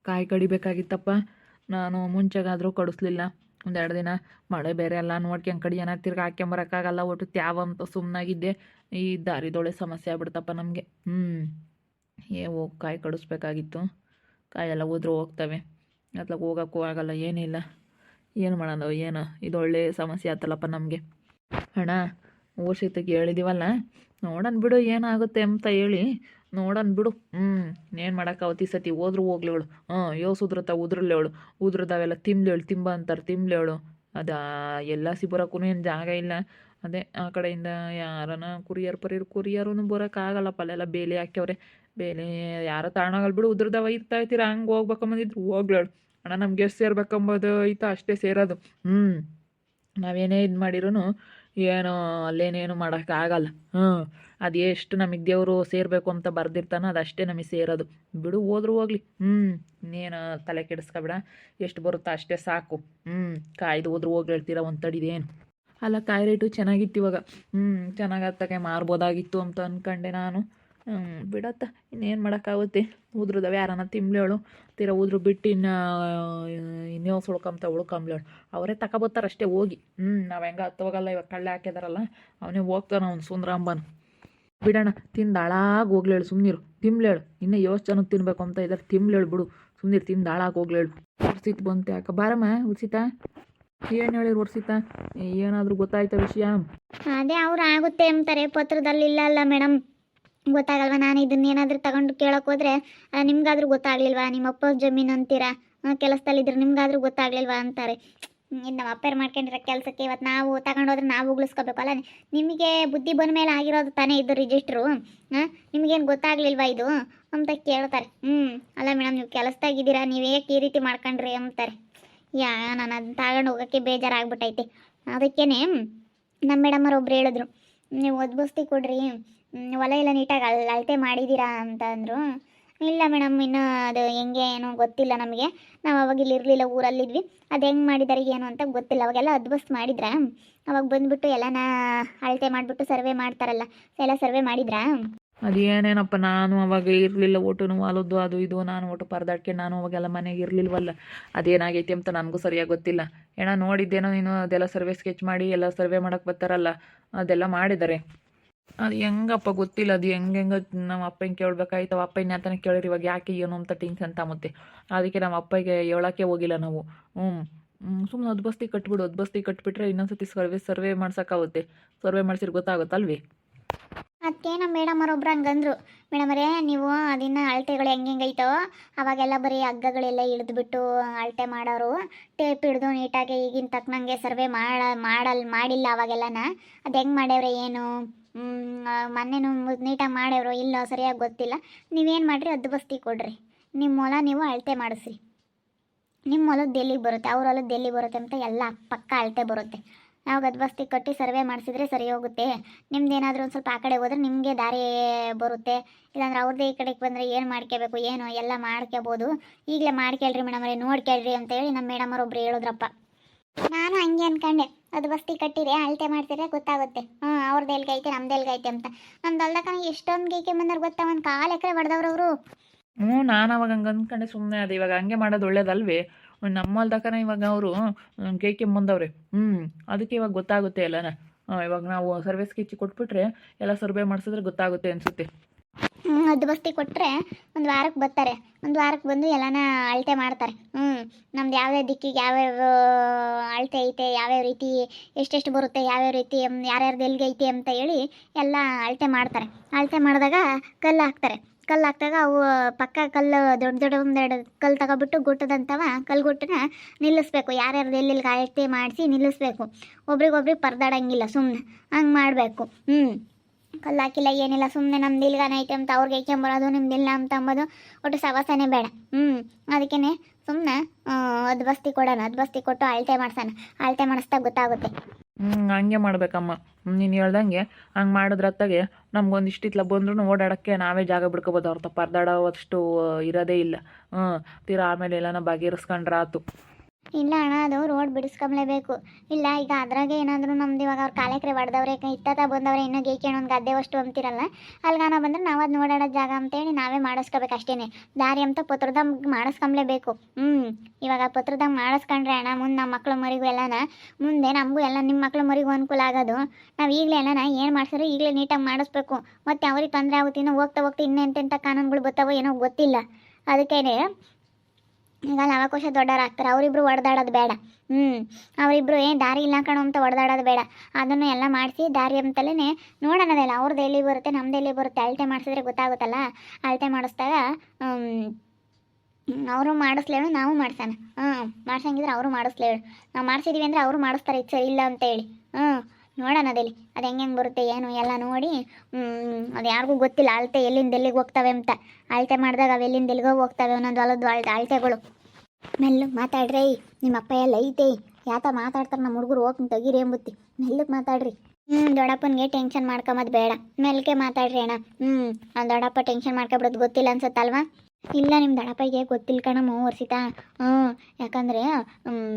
ಕಾಯಿ ಕಡಿಬೇಕಾಗಿತ್ತಪ್ಪ. ನಾನು ಮುಂಚೆಗಾದರೂ ಕಡಿಸ್ಲಿಲ್ಲ. ಒಂದೆರಡು ದಿನ ಮಳೆ ಬೇರೆ ಎಲ್ಲ ನೋಡ್ಕೊಂಡು ಕಡಿಯೋಣ, ತಿರ್ಗಿ ಹಾಕ್ಕೊಂಬರೋಕ್ಕಾಗಲ್ಲ, ಒಟ್ಟು ತ್ಯಾವ ಅಂತ ಸುಮ್ಮನಾಗಿದ್ದೆ. ಈ ದಾರಿದೊಳೆ ಸಮಸ್ಯೆ ಆಗ್ಬಿಡ್ತಪ್ಪ ನಮಗೆ. ಹೋಗಿ ಕಾಯಿ ಕಡಿಸ್ಬೇಕಾಗಿತ್ತು. ಕಾಯೆಲ್ಲ ಉದುರು ಹೋಗ್ತವೆ, ಅತ್ಲಾಗ ಹೋಗೋಕ್ಕೂ ಆಗಲ್ಲ, ಏನಿಲ್ಲ. ಏನು ಮಾಡೋದು, ಏನು ಇದು ಒಳ್ಳೆ ಸಮಸ್ಯೆ ಆಯ್ತಲ್ಲಪ್ಪ ನಮಗೆ. ಅಣ್ಣ ಊರ್ಸಿತಕ್ಕೆ ಹೇಳಿದೀವಲ್ಲ, ನೋಡೋಣ ಬಿಡು ಏನಾಗುತ್ತೆ ಅಂತ ಹೇಳಿ, ನೋಡೋಣ ಬಿಡು. ಏನು ಮಾಡೋಕ್ಕಾವತ್ತು, ಈ ಸತಿ ಹೋದ್ರೂ ಹೋಗ್ಲೇಳು. ಯೋಸುದ್ರತ ಉದ್ರಲ್ಲೇಳು, ಉದ್ರದಾವೆಲ್ಲ ತಿಮ್ಲೇಳು, ತಿಂಬ ಅಂತಾರೆ, ತಿಮ್ಲೇಳು. ಅದು ಎಲ್ಲ ಸಿಬರಕ್ಕೂ ಏನು ಜಾಗ ಇಲ್ಲ. ಅದೇ ಆ ಕಡೆಯಿಂದ ಯಾರನ ಕುರಿಯರು ಬರೋಕ್ಕಾಗಲ್ಲಪ್ಪ, ಅಲ್ಲೆಲ್ಲ ಬೇಲಿ ಹಾಕ್ಯವ್ರೆ. ಬೇಲಿ ಯಾರೋ ತಗೊಂಡೋಗಲ್ ಬಿಡು, ಉದ್ರದವ ಇರ್ತಾಯ್ತೀರ, ಹಂಗೆ ಹೋಗ್ಬೇಕಂಬಂದಿದ್ರು ಹೋಗ್ಲೇಳು. ಅಣ್ಣ ನಮ್ಗೆ ಎಷ್ಟು ಸೇರ್ಬೇಕಂಬೋದು ಐತಾ ಅಷ್ಟೇ ಸೇರೋದು. ನಾವೇನೇ ಇದು ಮಾಡಿರೂ ಏನೋ ಅಲ್ಲೇನೇನು ಮಾಡೋಕ್ಕಾಗಲ್ಲ. ಅದು ಎಷ್ಟು ನಮಗೆ ದೇವರು ಸೇರಬೇಕು ಅಂತ ಬರ್ದಿರ್ತಾನೋ ಅದಷ್ಟೇ ನಮಗೆ ಸೇರೋದು. ಬಿಡು ಹೋದ್ರೂ ಹೋಗ್ಲಿ. ಇನ್ನೇನು ತಲೆ ಕೆಡಿಸ್ಕೊಬೇಡ, ಎಷ್ಟು ಬರುತ್ತೋ ಅಷ್ಟೇ ಸಾಕು. ಕಾಯ್ದು ಹೋದ್ರೂ ಹೋಗ್ಲಿ ಹೇಳ್ತೀರ, ಒಂದು ತಡಿದೇನು ಅಲ್ಲ. ಕಾಯಿ ರೇಟು ಚೆನ್ನಾಗಿತ್ತು ಇವಾಗ. ಚೆನ್ನಾಗತ್ತಗೆ ಮಾರ್ಬೋದಾಗಿತ್ತು ಅಂತ ಅಂದ್ಕೊಂಡೆ ನಾನು. ಬಿಡತ್ತ, ಇನ್ನೇನು ಮಾಡೋಕ್ಕಾಗುತ್ತೆ. ಉದ್ರದವ ಯಾರನ್ನ ತಿಮ್ಲೇಳು, ತೀರ ಉದ್ರು ಬಿಟ್ಟು ಇನ್ನೂ ಉಳ್ಕೊಂಬ್ಲೇಳು. ಅವರೇ ತಗೊಬತ್ತಾರೆ ಅಷ್ಟೇ ಹೋಗಿ. ನಾವು ಹೆಂಗೆ ಹತ್ತೋಗಲ್ಲ, ಇವಾಗ ಕಳ್ಳೆ ಹಾಕಿದಾರಲ್ಲ, ಅವನೇ ಹೋಗ್ತಾನೆ ಅವ್ನು ಸುಂದ್ರಾಂಬನು. ಬಿಡೋಣ, ತಿಂದು ಹಾಳಾಗಿ ಹೋಗ್ಲೇಳು, ಸುಮ್ಮನಿರು. ತಿಮ್ಲೇಳು, ಇನ್ನೂ ಎಷ್ಟು ಜನಕ್ಕೆ ತಿನ್ಬೇಕು ಅಂತ ಇದ್ದಾರೆ, ತಿಮ್ಲೇಳು ಬಿಡು, ಸುಮ್ಮನಿರು, ತಿಂದು ಹಾಳಾಗಿ ಹೋಗ್ಲೇಳು. ಉರ್ಸಿತ್ ಬಂತೆ ಅಕ್ಕ, ಬಾರಮ್ಮ ಉರ್ಸಿತಾ. ಏನು ಹೇಳಿರು ಉರ್ಸಿತಾ, ಏನಾದರೂ ಗೊತ್ತಾಯ್ತಾ ವಿಷಯ? ಅದೇ ಅವ್ರು ಆಗುತ್ತೆ ಅಂತಾರೆ, ಪತ್ರದಲ್ಲಿ ಇಲ್ಲ ಅಲ್ಲ ಮೇಡಮ್, ಗೊತ್ತಾಗಲ್ವಾ? ನಾನು ಇದನ್ನೇನಾದರೂ ತಗೊಂಡು ಕೇಳೋಕೆ ಹೋದ್ರೆ ನಿಮ್ಗಾದ್ರೂ ಗೊತ್ತಾಗ್ಲಿಲ್ವಾ? ನಿಮ್ಮ ಅಪ್ಪ ಜಮೀನು ಅಂತೀರಾ, ಕೆಲಸದಲ್ಲಿದ್ರೆ ನಿಮ್ಗಾದ್ರೂ ಗೊತ್ತಾಗ್ಲಿಲ್ವಾ ಅಂತಾರೆ. ನಮ್ಮ ಅಪ್ಪರು ಮಾಡ್ಕೊಂಡಿರೋ ಕೆಲಸಕ್ಕೆ ಇವತ್ತು ನಾವು ತಗೊಂಡೋದ್ರೆ ನಾವು ಉಳಿಸ್ಕೋಬೇಕಲ್ಲ. ನಿಮಗೆ ಬುದ್ಧಿ ಬಂದ ಮೇಲೆ ಆಗಿರೋದು ತಾನೇ ಇದು ರಿಜಿಸ್ಟ್ರು. ನಿಮಗೇನು ಗೊತ್ತಾಗ್ಲಿಲ್ವಾ ಇದು ಅಂತ ಕೇಳ್ತಾರೆ. ಅಲ್ಲ ಮೇಡಮ್, ನೀವು ಕೆಲಸದಾಗಿದ್ದೀರಾ, ನೀವು ಏಕೆ ಈ ರೀತಿ ಮಾಡ್ಕೊಂಡ್ರಿ ಅಂತಾರೆ. ನಾನು ಅದನ್ನ ತಗೊಂಡು ಹೋಗೋಕ್ಕೆ ಬೇಜಾರಾಗ್ಬಿಟ್ಟೈತೆ. ಅದಕ್ಕೇನೆ ನಮ್ಮ ಮೇಡಮ್ಮರು ಒಬ್ರು ಹೇಳಿದ್ರು, ನೀವು ಒದ್ಬಸ್ತಿ ಕೊಡ್ರಿ, ಹೊಲ ಎಲ್ಲ ನೀಟಾಗಿ ಅಳತೆ ಮಾಡಿದ್ದೀರಾ ಅಂತ ಅಂದರು. ಇಲ್ಲ ಮೇಡಮ್, ಇನ್ನೂ ಅದು ಹೆಂಗೆ ಏನೋ ಗೊತ್ತಿಲ್ಲ ನಮಗೆ, ನಾವು ಅವಾಗ ಇಲ್ಲಿ ಇರಲಿಲ್ಲ, ಊರಲ್ಲಿದ್ವಿ, ಅದು ಹೆಂಗೆ ಮಾಡಿದಾರೆ ಏನು ಅಂತ ಗೊತ್ತಿಲ್ಲ. ಅವಾಗೆಲ್ಲ ಅದ್ಬಸ್ತ್ ಮಾಡಿದ್ರಾ? ಅವಾಗ ಬಂದುಬಿಟ್ಟು ಎಲ್ಲನ ಅಳತೆ ಮಾಡಿಬಿಟ್ಟು ಸರ್ವೆ ಮಾಡ್ತಾರಲ್ಲ, ಎಲ್ಲ ಸರ್ವೆ ಮಾಡಿದ್ರಾ? ಅದೇನೇನಪ್ಪ, ನಾನು ಅವಾಗ ಇರಲಿಲ್ಲ, ಒಟ್ಟು ಹೊಲದ್ದು ಅದು ಇದು ನಾನು ಒಟ್ಟು ಪರದಾಡ್ಕೆ, ನಾನು ಅವಾಗೆಲ್ಲ ಮನೆಗೆ ಇರಲಿಲ್ವಲ್ಲ, ಅದೇನಾಗೈತಿ ಅಂತ ನನಗೂ ಸರಿಯಾಗಿ ಗೊತ್ತಿಲ್ಲ. ನೋಡಿದ್ದೇನೋ ನೀನು, ಅದೆಲ್ಲ ಸರ್ವೆ ಸ್ಕೆಚ್ ಮಾಡಿ ಎಲ್ಲ ಸರ್ವೆ ಮಾಡೋಕ್ಕೆ ಬರ್ತಾರಲ್ಲ, ಅದೆಲ್ಲ ಮಾಡಿದ್ದಾರೆ. ಅದು ಹೆಂಗಪ್ಪ ಗೊತ್ತಿಲ್ಲ, ಅದು ಹೆಂಗೆ ನಮ್ಮ ಅಪ್ಪನ ಕೇಳಬೇಕಾಯ್ತು. ಅಪ್ಪನ ಅಂತಲೇ ಕೇಳಿರಿ, ಇವಾಗ ಯಾಕೆ ಏನು ಅಂತ ಟೆನ್ಷನ್ ಮತ್ತೆ. ಅದಕ್ಕೆ ನಮ್ಮ ಅಪ್ಪಗೆ ಹೇಳೋಕ್ಕೆ ಹೋಗಿಲ್ಲ ನಾವು. ಸುಮ್ಮನೆ ಅದ್ಬಸ್ತಿ ಕಟ್ಬಿಡು, ಅದ್ಬಸ್ತಿ ಕಟ್ಬಿಟ್ರೆ ಇನ್ನೊಂದ್ಸತಿ ಸರ್ವೆ ಮಾಡ್ಸೋಕ್ಕಾಗುತ್ತೆ. ಸರ್ವೆ ಮಾಡಿಸಿದ್ರೆ ಗೊತ್ತಾಗುತ್ತಲ್ವೇ? ಅದಕ್ಕೆ ನಮ್ಮ ಮೇಡಮರೊಬ್ರು ಹಂಗಂದ್ರು, ಮೇಡಮರೇ ನೀವು ಅದನ್ನು ಅಳತೆಗಳು ಹೆಂಗೈತೋ ಅವಾಗೆಲ್ಲ ಬರೀ ಹಗ್ಗಗಳೆಲ್ಲ ಇಳಿದ್ಬಿಟ್ಟು ಅಳತೆ ಮಾಡೋರು, ಟೇಪ್ ಹಿಡಿದು ನೀಟಾಗಿ ಈಗಿನ ತಕ್ಕನಂಗೆ ಸರ್ವೆ ಮಾಡಿಲ್ಲ ಅವಾಗೆಲ್ಲನ. ಅದು ಹೆಂಗೆ ಮಾಡ್ಯವ್ರೆ ಏನು, ಮೊನ್ನೆನೂ ನೀಟಾಗಿ ಮಾಡ್ಯವ್ರು ಇಲ್ಲ ಸರಿಯಾಗಿ ಗೊತ್ತಿಲ್ಲ. ನೀವೇನು ಮಾಡಿರಿ, ಅದ್ದು ಕೊಡ್ರಿ, ನಿಮ್ಮ ಹೊಲ ನೀವು ಅಳತೆ ಮಾಡಿಸ್ರಿ. ನಿಮ್ಮ ಹೊಲದ್ದು ಎಲ್ಲಿಗೆ ಬರುತ್ತೆ, ಅವ್ರ ಹೊಲದ್ದು ಎಲ್ಲಿ ಬರುತ್ತೆ ಅಂತ ಎಲ್ಲ ಪಕ್ಕ ಅಳತೆ ಬರುತ್ತೆ. ನಾವು ಗದ್ಬಸ್ತಿ ಕಟ್ಟಿ ಸರ್ವೆ ಮಾಡಿಸಿದ್ರೆ ಸರಿ ಹೋಗುತ್ತೆ. ನಿಮ್ದೇನಾದರೂ ಒಂದು ಸ್ವಲ್ಪ ಆ ಕಡೆ ಹೋದ್ರೆ ನಿಮಗೆ ದಾರಿ ಬರುತ್ತೆ. ಇಲ್ಲಾಂದ್ರೆ ಅವ್ರದ್ದೇ ಈ ಕಡೆಗೆ ಬಂದರೆ ಏನು ಮಾಡ್ಕೋಬೇಕು ಏನು ಎಲ್ಲ ಮಾಡ್ಕೋಬೋದು. ಈಗಲೇ ಮಾಡ್ಕೇಳ್ರಿ ಮೇಡಮರೇ, ನೋಡ್ಕೇಳ್ರಿ ಅಂತೇಳಿ ನಮ್ಮ ಮೇಡಮರು ಒಬ್ರು ಹೇಳಿದ್ರಪ್ಪ. ನಾನು ಹಂಗೆ ಅಂದ್ಕೊಂಡೆ, ಅದು ಬಸ್ತಿ ಕಟ್ಟಿರೆ ಅಳತೆ ಮಾಡ್ತಿದ್ರೆ ಗೊತ್ತಾಗುತ್ತೆ, ಅವ್ರದ್ದು ಎಲ್ಗೈತೆ ನಮ್ದು ಎಲ್ಗೈತೆ ಅಂತ. ನಮ್ದು ಅಲ್ದಕ್ಕ ಎಷ್ಟೊಂದು ಗೈಕೆ ಬಂದ್ರೆ ಗೊತ್ತಾ, ಒಂದು 4 ಎಕರೆ ಹೊಡೆದವ್ರವರು. ನಾನು ಅವಾಗ ಹಂಗೆ ಅಂದ್ಕೊಂಡೆ ಸುಮ್ಮನೆ. ಅದು ಇವಾಗ ಹಂಗೆ ಮಾಡೋದು ಒಳ್ಳೇದಲ್ವೇ? ನಮ್ಮಲ್ದಕ್ಕನ ಇವಾಗ ಅವರು ಕೇಕೆ ಮುಂದವ್ರೆ. ಅದಕ್ಕೆ ಇವಾಗ ಗೊತ್ತಾಗುತ್ತೆ ಎಲ್ಲನ. ಇವಾಗ ನಾವು ಸರ್ವೆ ಸ್ಕೆಚ್ ಕೊಟ್ಬಿಟ್ರೆ ಎಲ್ಲ ಸರ್ವೆ ಮಾಡಿಸಿದ್ರೆ ಗೊತ್ತಾಗುತ್ತೆ ಅನಿಸುತ್ತೆ. ಅದು ಬಸ್ತಿ ಕೊಟ್ಟರೆ ಒಂದು ವಾರಕ್ಕೆ ಬರ್ತಾರೆ, ಒಂದು ವಾರಕ್ಕೆ ಬಂದು ಎಲ್ಲನ ಅಳತೆ ಮಾಡ್ತಾರೆ. ನಮ್ದು ಯಾವ್ಯಾವ ದಿಕ್ಕಿಗೆ ಯಾವ್ಯಾವ ಅಳತೆ ಐತೆ, ಯಾವ್ಯಾವ ರೀತಿ ಎಷ್ಟೆಷ್ಟು ಬರುತ್ತೆ, ಯಾವ್ಯಾವ ರೀತಿ ಯಾರ್ಯಾರ್ದು ಎಲ್ಲಿಗೆ ಐತೆ ಅಂತ ಹೇಳಿ ಎಲ್ಲ ಅಳತೆ ಮಾಡ್ತಾರೆ. ಅಳತೆ ಮಾಡಿದಾಗ ಕಲ್ಲು ಹಾಕ್ದಾಗ ಅವು ಪಕ್ಕ ಕಲ್ಲು ದೊಡ್ಡ ಒಂದೆರಡು ಕಲ್ಲು ತಗೊಬಿಟ್ಟು ಗುಟ್ಟದಂತವ ಕಲ್ಗುಟ್ಟನ ನಿಲ್ಲಿಸ್ಬೇಕು. ಯಾರ್ಯಾರ್ದು ಎಲ್ಲೆಲ್ಲಿ ಅಳತೆ ಮಾಡಿಸಿ ನಿಲ್ಲಿಸ್ಬೇಕು. ಒಬ್ರಿಗೊಬ್ರಿಗೆ ಪರದಾಡಂಗಿಲ್ಲ, ಸುಮ್ಮನೆ ಹಂಗೆ ಮಾಡಬೇಕು. ಕಲ್ಲು ಹಾಕಿಲ್ಲ ಏನಿಲ್ಲ, ಸುಮ್ಮನೆ ನಮ್ದು ಇಲ್ಗಾನ ಐತೆ ಅಂತ ಅವ್ರಿಗೆ ಐಕೆಂಬರೋದು, ನಿಮ್ದಿಲ್ಲ ಅಂತ ಅಂಬೋದು, ಒಟ್ಟು ಸವಾಸನೆ ಬೇಡ. ಅದಕ್ಕೇ ಸುಮ್ಮನೆ ಅದು ಬಸ್ತಿ ಕೊಡೋಣ, ಅದು ಬಸ್ತಿ ಕೊಟ್ಟು ಅಳತೆ ಮಾಡ್ಸೋಣ, ಅಳತೆ ಮಾಡಿಸ್ದಾಗ ಗೊತ್ತಾಗುತ್ತೆ. ಹಂಗೆ ಮಾಡ್ಬೇಕಮ್ಮ, ನೀನು ಹೇಳ್ದಂಗೆ ಹಂಗೆ ಮಾಡಿದ್ರತ್ತಾಗೆ ನಮ್ಗೊಂದು ಇಷ್ಟಿತ್ಲ ಬಂದ್ರೂ ಓಡಾಡೋಕ್ಕೆ ನಾವೇ ಜಾಗ ಬಿಡ್ಕೋಬೋದು. ಅವ್ರ ಪರದಾಡೋವಷ್ಟು ಇರೋದೇ ಇಲ್ಲ. ತೀರಾ ಆಮೇಲೆ ಎಲ್ಲನ ಬಗೆಹರಿಸ್ಕೊಂಡ್ರೆ ಆತು. ಇಲ್ಲ ಅಣ್ಣ, ಅದು ರೋಡ್ ಬಿಡಿಸ್ಕೊಂಬ್ಲೇಬೇಕು. ಇಲ್ಲ ಈಗ ಅದ್ರಾಗೆ ಏನಾದರೂ ನಮ್ದು ಇವಾಗ ಅವ್ರು ಕಾಲೆಕ್ರೆ ಹೊಡೆದವ್ರೆ ಇತ್ತತ ಬಂದವ್ರೆ ಇನ್ನೂ ಗೇಯ್ಕೊಂಡು ಒಂದು ಗದ್ದೆ ಅಷ್ಟು ಅಂತಿರಲ್ಲ, ಅಲ್ಗಾನ ಬಂದ್ರೆ ನಾವು ಅದು ನೋಡಾಡೋ ಜಾಗ ಅಂತೇಳಿ ನಾವೇ ಮಾಡಿಸ್ಕೋಬೇಕು ಅಷ್ಟೇ. ದಾರಿ ಅಂತ ಪತ್ರದಾಗ ಮಾಡಿಸ್ಕೊಂಬ್ಲೇಬೇಕು. ಇವಾಗ ಪತ್ರದಾಗ ಮಾಡಿಸ್ಕೊಂಡ್ರೆ ಅಣ್ಣ ಮುಂದೆ ನಮ್ಮ ಮಕ್ಳು ಮರಿಗೂ ಎಲ್ಲನ ಮುಂದೆ ನಮಗೂ ಎಲ್ಲ ನಿಮ್ಮ ಮಕ್ಳು ಮರಿಗೂ ಅನುಕೂಲ ಆಗೋದು. ನಾವು ಈಗಲೇ ಎಲ್ಲನ ಏನು ಮಾಡ್ಸಿದ್ರು ಈಗಲೇ ನೀಟಾಗಿ ಮಾಡಿಸ್ಬೇಕು. ಮತ್ತು ಅವ್ರಿಗೆ ತೊಂದರೆ ಆಗುತ್ತೆ, ಇನ್ನೂ ಹೋಗ್ತಾ ಹೋಗ್ತಾ ಇನ್ನೂ ಎಂತೆಂಥ ಕಾನೂನುಗಳು ಬರ್ತಾವೋ ಏನೋ ಗೊತ್ತಿಲ್ಲ. ಅದಕ್ಕೇನೆ ಈಗ ಲವಕೋಶ ದೊಡ್ಡವ್ರು ಆಗ್ತಾರೆ, ಅವರಿಬ್ರು ಹೊಡೆದಾಡೋದು ಬೇಡ. ಅವರಿಬ್ರು ದಾರಿ ಇಲ್ಲ ಕಣೋ ಅಂತ ಹೊಡೆದಾಡೋದು ಬೇಡ. ಅದನ್ನು ಎಲ್ಲ ಮಾಡಿಸಿ ದಾರಿ ಅಂತಲೇ ನೋಡೋಣದಲ್ಲ, ಅವ್ರದ್ದು ಎಲ್ಲಿ ಬರುತ್ತೆ ನಮ್ದು ಎಲ್ಲಿ ಬರುತ್ತೆ ಅಳತೆ ಮಾಡಿಸಿದ್ರೆ ಗೊತ್ತಾಗುತ್ತಲ್ಲ. ಅಳತೆ ಮಾಡಿಸ್ದಾಗ ಅವರು ಮಾಡಿಸ್ಲೇಳು ನಾವು ಮಾಡ್ಸೋಣ. ಮಾಡ್ಸಂಗಿದ್ರೆ ಅವರು ಮಾಡಿಸ್ಲೇಳು, ನಾವು ಮಾಡಿಸಿದೀವಿ ಅಂದರೆ ಅವರು ಮಾಡಿಸ್ತಾರೆ ಇದು ಸರಿ ಇಲ್ಲ ಅಂತೇಳಿ. ನೋಡೋಣ ಅದೇಲಿ ಅದು ಹೆಂಗೆ ಬರುತ್ತೆ ಏನು ಎಲ್ಲ ನೋಡಿ. ಅದು ಯಾರಿಗೂ ಗೊತ್ತಿಲ್ಲ ಅಳತೆ ಎಲ್ಲಿಂದ ಎಲ್ಲಿಗೆ ಹೋಗ್ತವೆ ಅಂತ. ಅಳತೆ ಮಾಡಿದಾಗ ಅವು ಎಲ್ಲಿಂದ ಎಲ್ಲಿಗೋ ಹೋಗ್ತವೆ ಒಂದೊಂದು ಹೊಲದ್ದು ಅಳತೆಗಳು. ಮೆಲ್ಲಗೆ ಮಾತಾಡ್ರಿ, ನಿಮ್ಮ ಅಪ್ಪ ಎಲ್ಲ ಐತೆ ಯಾತ ಮಾತಾಡ್ತಾರೆ ನಮ್ಮ ಹುಡುಗರು ಹೋಗಿ ತೆಗೀರಿ ಎಂಬುತ್ತಿ. ಮೆಲ್ಲಗೆ ಮಾತಾಡ್ರಿ. ದೊಡ್ಡಪ್ಪನಿಗೆ ಟೆನ್ಷನ್ ಮಾಡ್ಕೊಂಬದು ಬೇಡ, ಮೆಲ್ಲಗೆ ಮಾತಾಡ್ರಿ ಅಣ್ಣ. ದೊಡ್ಡಪ್ಪ ಟೆನ್ಷನ್ ಮಾಡ್ಕೊಬಿಡೋದು ಗೊತ್ತಿಲ್ಲ ಅನ್ಸತ್ತಲ್ವಾ? ಇಲ್ಲ ನಿಮ್ಮ ದಡಪ್ಪಗೆ ಗೊತ್ತಿಲ್ಲ ಕಣಮ್ಮ ವರ್ಷಿತಾ. ಯಾಕಂದರೆ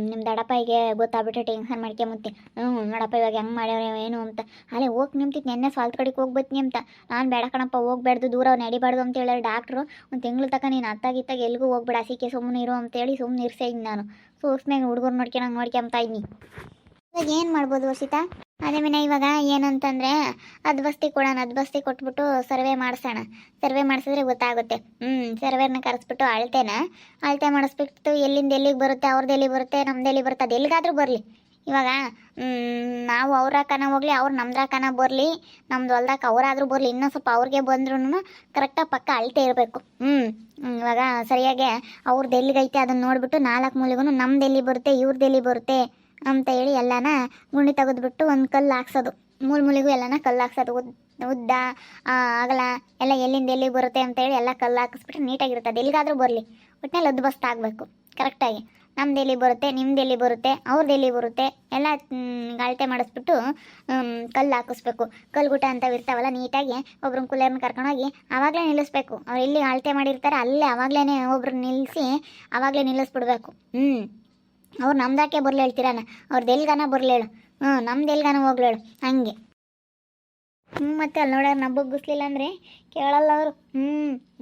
ನಿಮ್ಮ ದಡಪ್ಪಗೆ ಗೊತ್ತಾಗ್ಬಿಟ್ರೆ ಟೆನ್ಷನ್ ಮಾಡ್ಕೊಂಬತ್ತಿ. ನೋಡಪ್ಪ ಇವಾಗ ಹೆಂಗೆ ಮಾಡ್ಯಾವ ಏನು ಅಂತ. ಅಲ್ಲೇ ಹೋಗಿ ನಿಮ್ತಿತ್ತು ನೆನ್ನೆ ಸಾಲ್ತ್ ಕಡೆಗೆ ಹೋಗ್ಬತ್ತೀನಿ ಅಂತ. ನಾನು ಬೇಡ ಕಣಪ್ಪ ಹೋಗ್ಬೇಡ್ದು, ದೂರ ಅವ್ರು ನಡಿಬಾರ್ದು ಅಂತ ಹೇಳಿ ಡಾಕ್ಟ್ರು ಒಂದು ತಿಂಗಳು ತನಕ ನೀನು ಅತ್ತಾಗಿತ್ತಾಗ ಎಲ್ಲಿಗೂ ಹೋಗ್ಬೇಡ ಹಸಿಕೆ ಸುಮ್ಮನೆ ಇರು ಅಂತೇಳಿ ಸುಮ್ಮನೆ ಇರ್ಸೇ ಇದ್ದೀನಿ ನಾನು. ಸೂಕ್ಷ್ಮಾಗಿ ಹುಡುಗರು ನೋಡ್ಕೊಂತ ಇದ್ದೀನಿ. ಇವಾಗ ಏನು ಮಾಡ್ಬೋದು ವರ್ಷಿತಾ? ಅದೇ ಮನೆ ಇವಾಗ ಏನಂತಂದರೆ ಅದು ಬಸ್ತಿ ಕೊಡೋಣ, ಅದು ಬಸ್ತಿ ಕೊಟ್ಬಿಟ್ಟು ಸರ್ವೆ ಮಾಡಿಸೋಣ. ಸರ್ವೆ ಮಾಡಿಸಿದ್ರೆ ಗೊತ್ತಾಗುತ್ತೆ. ಸರ್ವೇನ ಕರೆಸ್ಬಿಟ್ಟು ಅಳತೆ ಮಾಡಿಸ್ಬಿಟ್ಟು ಎಲ್ಲಿಂದ ಎಲ್ಲಿಗೆ ಬರುತ್ತೆ, ಅವ್ರದ್ದು ಎಲ್ಲಿ ಬರುತ್ತೆ ನಮ್ದು ಎಲ್ಲಿ ಬರುತ್ತೆ, ಅದು ಎಲ್ಲಿಗಾದ್ರೂ ಬರಲಿ. ಇವಾಗ ನಾವು ಅವ್ರ ಕನ ಹೋಗಲಿ, ಅವ್ರು ನಮ್ದ್ರ ಕನ ಬರಲಿ, ನಮ್ದು ಹೊಲ್ದಾಕ ಅವರಾದ್ರೂ ಬರಲಿ, ಇನ್ನೂ ಸ್ವಲ್ಪ ಅವ್ರಿಗೆ ಬಂದ್ರೂ ಕರೆಕ್ಟಾಗಿ ಪಕ್ಕ ಅಳತೆ ಇರಬೇಕು. ಇವಾಗ ಸರಿಯಾಗಿ ಅವ್ರದ್ದು ಎಲ್ಲಿಗೈತೆ ಅದನ್ನು ನೋಡಿಬಿಟ್ಟು 4 ಮೂಲೆಗೂ ನಮ್ದು ಎಲ್ಲಿ ಬರುತ್ತೆ ಇವ್ರದ್ದು ಎಲ್ಲಿ ಬರುತ್ತೆ ಅಂತ ಹೇಳಿ ಎಲ್ಲನ ಗುಂಡಿ ತೆಗೆದ್ಬಿಟ್ಟು ಒಂದು ಕಲ್ಲು ಹಾಕ್ಸೋದು. ಮೂಲೆಗೂ ಎಲ್ಲನ ಕಲ್ಲು ಹಾಕ್ಸೋದು. ಉದ್ದ ಅಗಲ ಎಲ್ಲ ಎಲ್ಲಿಂದ ಎಲ್ಲಿಗೆ ಬರುತ್ತೆ ಅಂತೇಳಿ ಎಲ್ಲ ಕಲ್ಲು ಹಾಕಿಸ್ಬಿಟ್ರೆ ನೀಟಾಗಿರುತ್ತೆ. ಅದು ಎಲ್ಲಿಗಾದ್ರೂ ಬರಲಿ, ಒಟ್ಟಿನಲ್ಲಿ ಅದು ಬಸ್ತ್ ಆಗಬೇಕು ಕರೆಕ್ಟಾಗಿ. ನಮ್ದು ಎಲ್ಲಿ ಬರುತ್ತೆ ನಿಮ್ದು ಎಲ್ಲಿ ಬರುತ್ತೆ ಅವ್ರದ್ದು ಎಲ್ಲಿ ಬರುತ್ತೆ ಎಲ್ಲ ಅಳತೆ ಮಾಡಿಸ್ಬಿಟ್ಟು ಕಲ್ಲು ಹಾಕಿಸ್ಬೇಕು. ಕಲ್ಗುಟ ಅಂತ ಇರ್ತಾವಲ್ಲ ನೀಟಾಗಿ ಒಬ್ರನ್ನ ಕುಲೇರ್ನ ಕರ್ಕೊಂಡೋಗಿ ಆವಾಗಲೇ ನಿಲ್ಲಿಸ್ಬೇಕು. ಅವ್ರು ಎಲ್ಲಿ ಅಳತೆ ಮಾಡಿರ್ತಾರೆ ಅಲ್ಲೇ ಆವಾಗಲೇ ಒಬ್ರನ್ನ ನಿಲ್ಲಿಸಿ ಆವಾಗಲೇ ನಿಲ್ಲಿಸ್ಬಿಡ್ಬೇಕು. ಅವ್ರು ನಮ್ದಾಕೆ ಬರಲಿ ಹೇಳ್ತೀರಾನ, ಅವ್ರದ್ದು ಎಲ್ಗಾನ ಬರಲೇಳು, ನಮ್ದು ಎಲ್ಗಾನ ಹೋಗ್ಲೇಳು ಹಂಗೆ. ಮತ್ತೆ ಅಲ್ಲಿ ನೋಡ್ಯಾರ ನಾವು ಬಗ್ಗಿಸ್ಲಿಲ್ಲ ಅಂದರೆ ಕೇಳಲ್ಲ ಅವರು.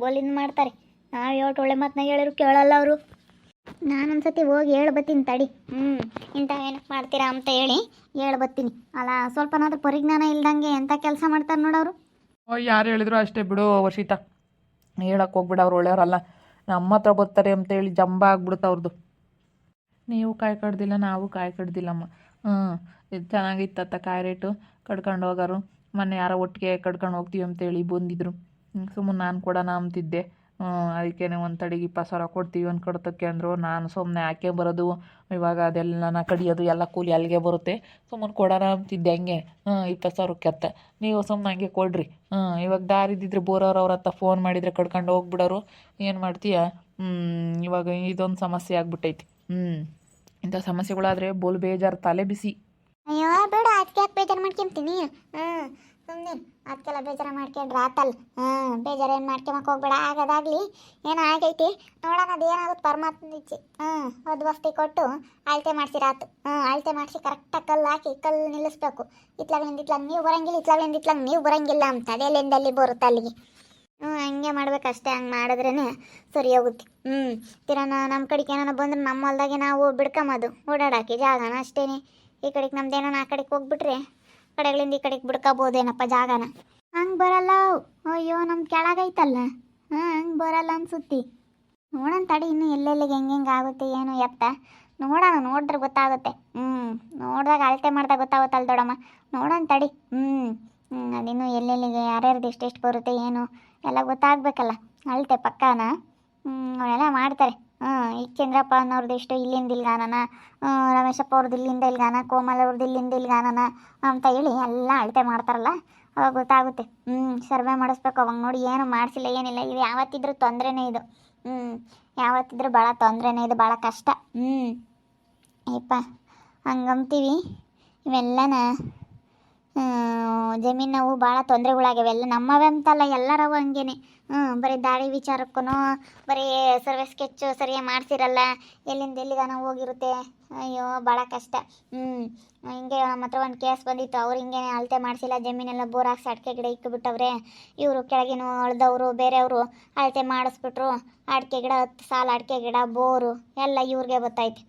ಬೋಲಿಂದ ಮಾಡ್ತಾರೆ. ನಾವು ಒಳ್ಳೆ ಮಾತನಾಗ ಹೇಳಿದ್ರು ಕೇಳಲ್ಲ ಅವರು. ನಾನೊಂದ್ಸತಿ ಹೋಗಿ ಹೇಳ್ಬತ್ತೀನಿ ತಡಿ. ಇಂಥ ಏನಕ್ಕೆ ಮಾಡ್ತೀರಾ ಅಂತ ಹೇಳಿ ಹೇಳ್ಬತ್ತೀನಿ. ಅಲ್ಲ ಸ್ವಲ್ಪನಾದ್ರೂ ಪರಿಜ್ಞಾನ ಇಲ್ದಂಗೆ ಎಂಥ ಕೆಲಸ ಮಾಡ್ತಾರೆ ನೋಡೋರು. ಯಾರು ಹೇಳಿದ್ರು ಅಷ್ಟೇ ಬಿಡು ವರ್ಷಿತಾ, ಹೇಳಕ್ಕೆ ಹೋಗ್ಬಿಡ, ಅವ್ರು ಒಳ್ಳೆಯವರಲ್ಲ. ನಮ್ಮ ಹತ್ರ ಬರ್ತಾರೆ ಅಂತೇಳಿ ಜಂಬ ಆಗ್ಬಿಡುತ್ತೆ ಅವ್ರದ್ದು. ನೀವು ಕಾಯಿ ಕಡ್ದಿಲ್ಲ ನಾವು ಕಾಯಿ ಕಡ್ದಿಲ್ಲಮ್ಮ. ಇದು ಚೆನ್ನಾಗಿತ್ತತ್ತ ಕಾಯಿ ರೇಟು. ಕಡ್ಕೊಂಡು ಹೋಗೋರು ಮೊನ್ನೆ ಯಾರೋ ಒಟ್ಟಿಗೆ ಕಡ್ಕೊಂಡು ಹೋಗ್ತೀವಿ ಅಂತೇಳಿ ಬಂದಿದ್ರು. ಸುಮ್ಮನೆ ನಾನು ಕೊಡೋಣ ಅಂತಿದ್ದೆ. ಅದಕ್ಕೇನೆ ಒಂದು ತಡೆಗೆ 20,000 ಕೊಡ್ತೀವಿ ಒಂದು ಕಡ್ತಕ್ಕೆ ಅಂದರು. ನಾನು ಸುಮ್ಮನೆ ಹಾಕೇ ಬರೋದು, ಇವಾಗ ಅದೆಲ್ಲ ಕಡಿಯೋದು ಎಲ್ಲ ಕೂಲಿ ಅಲ್ಲಿಗೆ ಬರುತ್ತೆ, ಸುಮ್ಮನೆ ಕೊಡೋಣ ಅಂತಿದ್ದೆ ಹಂಗೆ. 20,000ಕ್ಕೆ ಅತ್ತ ನೀವು ಸುಮ್ಮನೆ ಹಂಗೆ ಕೊಡ್ರಿ. ಇವಾಗ ದಾರಿದ್ದಿದ್ರೆ ಬೋರವ್ರು ಅವ್ರ ಹತ್ರ ಫೋನ್ ಮಾಡಿದರೆ ಕಡ್ಕೊಂಡು ಹೋಗ್ಬಿಡೋರು. ಏನು ಮಾಡ್ತೀಯ? ಇವಾಗ ಇದೊಂದು ಸಮಸ್ಯೆ ಆಗ್ಬಿಟ್ಟೈತಿ. ಇಂಥ ಸಮಸ್ಯೆಗಳಾದರೆ ಬೋಲ್ ಬೇಜಾರು, ತಲೆ ಬಿಸಿ. ಅಯ್ಯೋ ಬೇಡ, ಅದಕ್ಕೆ ಯಾಕೆ ಬೇಜಾರು ಮಾಡ್ಕೊಂತೀನಿ? ಸುಮ್ಮನೆ ಅದಕ್ಕೆಲ್ಲ ಬೇಜಾರು ಮಾಡ್ಕೊಂಡ್ರೆ ಆತಲ್ಲ. ಬೇಜಾರು ಏನು ಮಾಡ್ಕೊಂಬಕ್ಕೆ ಹೋಗ್ಬೇಡ. ಆಗೋದಾಗಲಿ ಏನೋ ಆಗೈತಿ ನೋಡೋಣ, ಅದು ಏನಾಗುತ್ತೆ ಪರಮಾತ್ಮನ ಇಚ್ಛೆ. ಅದು ವಸ್ತಿ ಕೊಟ್ಟು ಅಳತೆ ಮಾಡ್ಸಿರಾತು. ಅಳತೆ ಮಾಡಿಸಿ ಕರೆಕ್ಟಾಗಿ ಕಲ್ಲು ಹಾಕಿ ಕಲ್ಲು ನಿಲ್ಲಿಸ್ಬೇಕು. ಇತ್ಲಾಗ್ಲಿಂದ ಇತ್ಲಾಗ ನೀವು ಬರೋಂಗಿಲ್ಲ, ಇತ್ಲಾಗ್ಲಿಂದ ಇತ್ಲಾಗ ನೀವು ಬರೋಂಗಿಲ್ಲ ಅಂತ. ಅದೆಲ್ಲಿಂದ ಅಲ್ಲಿ ಬರುತ್ತೆ ಅಲ್ಲಿಗೆ. ಹಂಗೆ ಮಾಡ್ಬೇಕಷ್ಟೇ. ಹಂಗೆ ಮಾಡಿದ್ರೇ ಸರಿ ಹೋಗುತ್ತೆ. ತಿರೋಣ ನಮ್ಮ ಕಡೆಗೆ ಏನಾನ ಬಂದ್ರೆ ನಮ್ಮ ಹೊಲ್ದಾಗೆ ನಾವು ಬಿಡ್ಕೊಂಬೋದು ಓಡಾಡೋಕ್ಕೆ ಜಾಗನ ಅಷ್ಟೇ. ಈ ಕಡೆಗೆ ನಮ್ದೇನೋ ಆ ಕಡೆಗೆ ಹೋಗ್ಬಿಟ್ರೆ ಕಡೆಗಳಿಂದ ಈ ಕಡೆಗೆ ಬಿಡ್ಕೋಬೋದೇನಪ್ಪ ಜಾಗನ. ಹಂಗೆ ಬರಲ್ಲ. ಅಯ್ಯೋ ನಮ್ಮ ಕೆಳಗೈತಲ್ಲ, ಹಂಗೆ ಬರಲ್ಲ ಅನ್ಸುತ್ತಿ. ನೋಡೋಣ ತಡಿ, ಇನ್ನು ಎಲ್ಲೆಲ್ಲಿಗೆ ಹೆಂಗೆ ಆಗುತ್ತೆ ಏನು ಎತ್ತ ನೋಡೋಣ. ನೋಡಿದ್ರೆ ಗೊತ್ತಾಗುತ್ತೆ. ನೋಡಿದಾಗ ಅಳತೆ ಮಾಡಿದಾಗ ಗೊತ್ತಾಗುತ್ತಲ್ಲ ದೊಡ್ಡಮ್ಮ. ನೋಡೋಣ ತಡಿ. ಅದಿನ್ನು ಎಲ್ಲೆಲ್ಲಿಗೆ ಯಾರ್ಯಾರ್ದು ಎಷ್ಟೆಷ್ಟು ಬರುತ್ತೆ ಏನು ಎಲ್ಲ ಗೊತ್ತಾಗಬೇಕಲ್ಲ. ಅಳತೆ ಪಕ್ಕಾನ ಅವರೆಲ್ಲ ಮಾಡ್ತಾರೆ. ಈಗ ಚಂದ್ರಪ್ಪ ಅನ್ನೋರ್ದು ಎಷ್ಟು ಇಲ್ಲಿಂದ ಇಲ್ಗಾನನ, ರಮೇಶಪ್ಪ ಅವ್ರದ್ದು ಇಲ್ಲಿಂದ ಇಲ್ಗಾನ, ಕೋಮಲ್ ಅವ್ರದ್ದು ಇಲ್ಲಿಂದ ಇಲ್ಗಾನನ ಅಂತ ಹೇಳಿ ಎಲ್ಲ ಅಳತೆ ಮಾಡ್ತಾರಲ್ಲ, ಅವಾಗ ಗೊತ್ತಾಗುತ್ತೆ. ಸರ್ವೆ ಮಾಡಿಸ್ಬೇಕು. ಅವಾಗ ನೋಡಿ ಏನು ಮಾಡಿಸಿಲ್ಲ ಏನಿಲ್ಲ. ಇದು ಯಾವತ್ತಿದ್ರೂ ತೊಂದರೆನೇ ಇದು. ಯಾವತ್ತಿದ್ರೂ ಭಾಳ ತೊಂದರೆನೇ ಇದು, ಭಾಳ ಕಷ್ಟ. ಯಪ್ಪ ಹಂಗಂತೀವಿ. ಇವೆಲ್ಲನ ಜಮೀನು ನಾವು ಭಾಳ ತೊಂದರೆಗಳಾಗ್ಯಾವೆ. ಎಲ್ಲ ನಮ್ಮವೇ ಅಂತಲ್ಲ, ಎಲ್ಲರವು ಹಂಗೇನೆ. ಬರೀ ದಾರಿ ವಿಚಾರಕ್ಕೂ ಬರೀ ಸರ್ವೆ ಸ್ಕೆಚ್ಚು ಸರಿಯಾಗಿ ಮಾಡ್ಸಿರಲ್ಲ, ಎಲ್ಲಿಂದ ಎಲ್ಲಿಗಾನ ಹೋಗಿರುತ್ತೆ. ಅಯ್ಯೋ ಭಾಳ ಕಷ್ಟ. ಹಿಂಗೆ ನಮ್ಮ ಹತ್ರ ಒಂದು ಕೇಸ್ ಬಂದಿತ್ತು, ಅವ್ರು ಹಿಂಗೆ ಅಳತೆ ಮಾಡಿಸಿಲ್ಲ, ಜಮೀನೆಲ್ಲ ಬೋರ್ ಹಾಕ್ಸಿ ಅಡಿಕೆ ಗಿಡ ಇಕ್ಕಿಬಿಟ್ಟವ್ರೆ. ಇವರು ಕೆಳಗಿನ ಅಳ್ದವರು ಬೇರೆಯವರು ಅಳತೆ ಮಾಡಿಸ್ಬಿಟ್ರು. ಅಡಿಕೆ ಗಿಡ 10 ಸಾಲು ಅಡಿಕೆ ಗಿಡ ಬೋರು ಎಲ್ಲ ಇವ್ರಿಗೆ ಗೊತ್ತೈತೆ.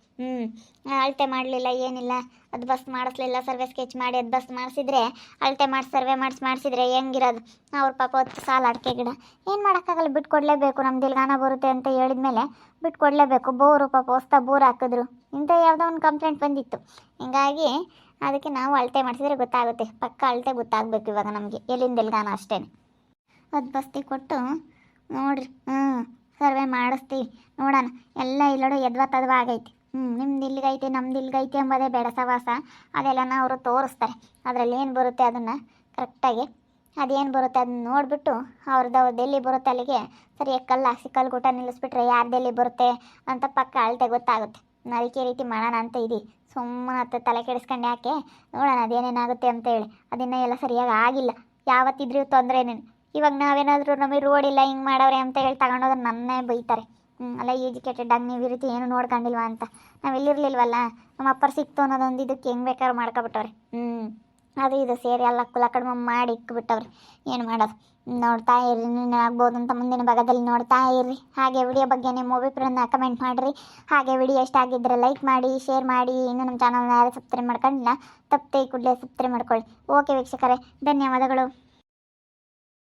ಅಳತೆ ಮಾಡಲಿಲ್ಲ, ಏನಿಲ್ಲ, ಅದು ಬಸ್ ಮಾಡಿಸ್ಲಿಲ್ಲ, ಸರ್ವೆ ಸ್ಕೆಚ್ ಮಾಡಿ ಅದು ಬಸ್ ಮಾಡಿಸಿದ್ರೆ, ಅಳತೆ ಮಾಡಿ ಸರ್ವೆ ಮಾಡಿಸಿದ್ರೆ ಹೆಂಗಿರೋದು. ಅವ್ರ ಪಾಪ 10 ಸಾಲು ಅಡಿಕೆ ಗಿಡ ಏನು ಮಾಡೋಕ್ಕಾಗಲ್ಲ, ಬಿಟ್ಕೊಡ್ಲೇಬೇಕು. ನಮ್ದು ಇಲ್ಗಾನ ಬರುತ್ತೆ ಅಂತ ಹೇಳಿದ್ಮೇಲೆ ಬಿಟ್ಕೊಡ್ಲೇಬೇಕು. ಬೋರು ಪಾಪ ಹೊಸ್ತಾ ಬೋರ್ ಹಾಕಿದ್ರು, ಇಂಥ ಯಾವುದೋ ಒಂದು ಕಂಪ್ಲೇಂಟ್ ಬಂದಿತ್ತು. ಹಿಂಗಾಗಿ ಅದಕ್ಕೆ ನಾವು ಅಳತೆ ಮಾಡಿಸಿದ್ರೆ ಗೊತ್ತಾಗುತ್ತೆ, ಪಕ್ಕ ಅಳತೆ ಗೊತ್ತಾಗಬೇಕು ಇವಾಗ ನಮಗೆ ಎಲ್ಲಿಂದ ಎಲ್ಗಾನ ಅಷ್ಟೇ. ಅದು ಬಸ್ತಿ ಕೊಟ್ಟು ನೋಡ್ರಿ, ಸರ್ವೆ ಮಾಡಿಸ್ತೀವಿ ನೋಡೋಣ. ಎಲ್ಲ ಇಲ್ಲೋಡು ಎದ್ವಾ ಆಗೈತಿ. ನಿಮ್ದು ಇಲ್ಲಿಗೈತೆ ನಮ್ದು ಇಲ್ಲಿಗೈತೆ ಎಂಬುದೇ ಬೇಡ ಸವಾಸ. ಅದೆಲ್ಲನ ಅವರು ತೋರಿಸ್ತಾರೆ, ಅದರಲ್ಲಿ ಏನು ಬರುತ್ತೆ ಅದನ್ನು ಕರೆಕ್ಟಾಗಿ, ಅದೇನು ಬರುತ್ತೆ ಅದನ್ನ ನೋಡಿಬಿಟ್ಟು ಅವ್ರದ್ದು ಎಲ್ಲಿ ಬರುತ್ತೆ ಅಲ್ಲಿಗೆ ಸರಿಯಾಗಿ ಕಲ್ಲು ಹಾಕ್ಸಿ ಕಲ್ಗುಟ ನಿಲ್ಲಿಸ್ಬಿಟ್ರೆ ಯಾರ್ದೆಲ್ಲಿ ಬರುತ್ತೆ ಅಂತ ಪಕ್ಕ ಅಳತೆ ಗೊತ್ತಾಗುತ್ತೆ. ಅದಕ್ಕೆ ರೀತಿ ಮಾಡೋಣ ಅಂತ ಇದ್ದೀವಿ. ಸುಮ್ಮನೆ ತಲೆ ಕೆಡಿಸ್ಕೊಂಡು ಯಾಕೆ, ನೋಡೋಣ ಅದೇನೇನಾಗುತ್ತೆ ಅಂತೇಳಿ. ಅದನ್ನ ಎಲ್ಲ ಸರಿಯಾಗಿ ಆಗಿಲ್ಲ, ಯಾವತ್ತಿದ್ರೂ ತೊಂದರೆನೇನು. ಇವಾಗ ನಾವೇನಾದರೂ ನಮಗೆ ರೋಡ್ ಇಲ್ಲ ಹಿಂಗೆ ಮಾಡವ್ರೆ ಅಂತ ಹೇಳಿ ತಗೊಂಡೋದ್ರೆ ನನ್ನೇ ಬೈತಾರೆ. ಅಲ್ಲ ಎಜುಕೇಟೆಡ್ ಆಗಿ ನೀವು ಈ ರೀತಿ ಏನು ನೋಡ್ಕೊಂಡಿಲ್ವಾ ಅಂತ. ನಾವು ಇಲ್ಲಿರ್ಲಿಲ್ವಲ್ಲ, ನಮ್ಮ ಅಪ್ಪರ್ ಸಿಕ್ತು ಅನ್ನೋದೊಂದು ಇದಕ್ಕೆ ಹೆಂಗೆ ಬೇಕಾದ್ರೂ ಮಾಡ್ಕೊಬಿಟ್ಟವ್ರೆ. ಅದು ಇದು ಸೇರಿ ಎಲ್ಲ ಕುಲ ಕಡಿಮೆ ಮಾಡಿ ಇಕ್ಬಿಟ್ಟವ್ರಿ. ಏನು ಮಾಡೋದು, ನೋಡ್ತಾ ಇರ್ರಿ, ಆಗ್ಬೋದು ಅಂತ ಮುಂದಿನ ಭಾಗದಲ್ಲಿ ನೋಡ್ತಾ ಇರ್ರಿ. ಹಾಗೆ ವಿಡಿಯೋ ಬಗ್ಗೆ ನಿಮ್ಮ ಅಭಿಪ್ರಾಯನ ಕಮೆಂಟ್ ಮಾಡಿರಿ. ಹಾಗೆ ವಿಡಿಯೋ ಇಷ್ಟ ಆಗಿದ್ದರೆ ಲೈಕ್ ಮಾಡಿ, ಶೇರ್ ಮಾಡಿ. ಇನ್ನು ನಮ್ಮ ಚಾನಲ್ನ ಯಾರು ಸಬ್ಸ್ಕ್ರೈಬ್ ಮಾಡ್ಕೊಂಡಿಲ್ಲ, ತಪ್ಪದೆ ಕೂಡಲೇ ಸಬ್ಸ್ಕ್ರೈಬ್ ಮಾಡ್ಕೊಳ್ಳಿ. ಓಕೆ ವೀಕ್ಷಕರೇ, ಧನ್ಯವಾದಗಳು.